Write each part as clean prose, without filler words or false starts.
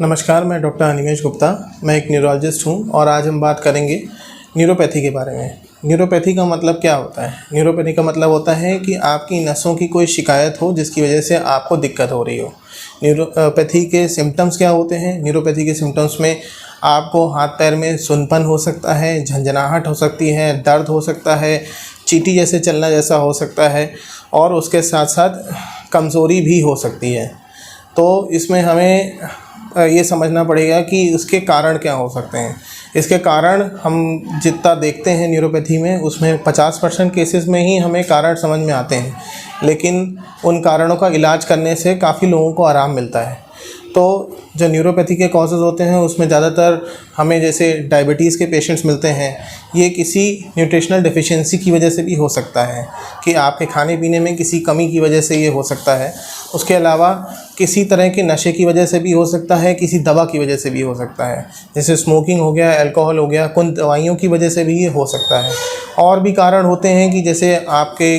नमस्कार, मैं डॉक्टर अनिमेश गुप्ता। मैं एक न्यूरोलॉजिस्ट हूँ और आज हम बात करेंगे न्यूरोपैथी के बारे में। न्यूरोपैथी का मतलब क्या होता है? न्यूरोपैथी का मतलब होता है कि आपकी नसों की कोई शिकायत हो जिसकी वजह से आपको दिक्कत हो रही हो। न्यूरोपैथी के सिम्टम्स क्या होते हैं? न्यूरोपैथी के सिम्टम्स में आपको हाथ पैर में सुन्नपन हो सकता है, झंझनाहट हो सकती है, दर्द हो सकता है, चींटी जैसे चलना जैसा हो सकता है और उसके साथ साथ कमज़ोरी भी हो सकती है। तो इसमें हमें ये समझना पड़ेगा कि इसके कारण क्या हो सकते हैं। इसके कारण हम जितना देखते हैं न्यूरोपैथी में, उसमें 50% केसेस में ही हमें कारण समझ में आते हैं, लेकिन उन कारणों का इलाज करने से काफ़ी लोगों को आराम मिलता है। तो जो न्यूरोपैथी के कॉजेज़ होते हैं उसमें ज़्यादातर हमें जैसे डायबिटीज़ के पेशेंट्स मिलते हैं। ये किसी न्यूट्रिशनल डेफिशिएंसी की वजह से भी हो सकता है कि आपके खाने पीने में किसी कमी की वजह से ये हो सकता है। उसके अलावा किसी तरह के नशे की वजह से भी हो सकता है, किसी दवा की वजह से भी हो सकता है, जैसे स्मोकिंग हो गया, अल्कोहल हो गया, कुछ दवाइयों की वजह से भी ये हो सकता है। और भी कारण होते हैं कि जैसे आपके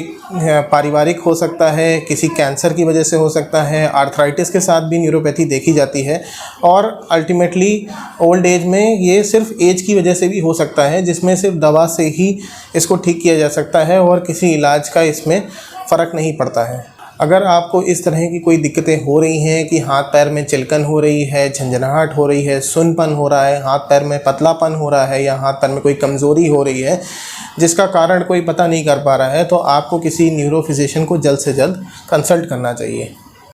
पारिवारिक हो सकता है, किसी कैंसर की वजह से हो सकता है, आर्थराइटिस के साथ भी न्यूरोपैथी देखी जाती है। और अल्टीमेटली ओल्ड एज में ये सिर्फ एज की वजह से भी हो सकता है, जिसमें सिर्फ दवा से ही इसको ठीक किया जा सकता है और किसी इलाज का इसमें फ़र्क नहीं पड़ता है। अगर आपको इस तरह की कोई दिक्कतें हो रही हैं कि हाथ पैर में चिलकन हो रही है, झंझनाहट हो रही है, सुन्नपन हो रहा है, हाथ पैर में पतलापन हो रहा है या हाथ पैर में कोई कमज़ोरी हो रही है जिसका कारण कोई पता नहीं कर पा रहा है, तो आपको किसी न्यूरो फिजिशियन को जल्द से जल्द कंसल्ट करना चाहिए।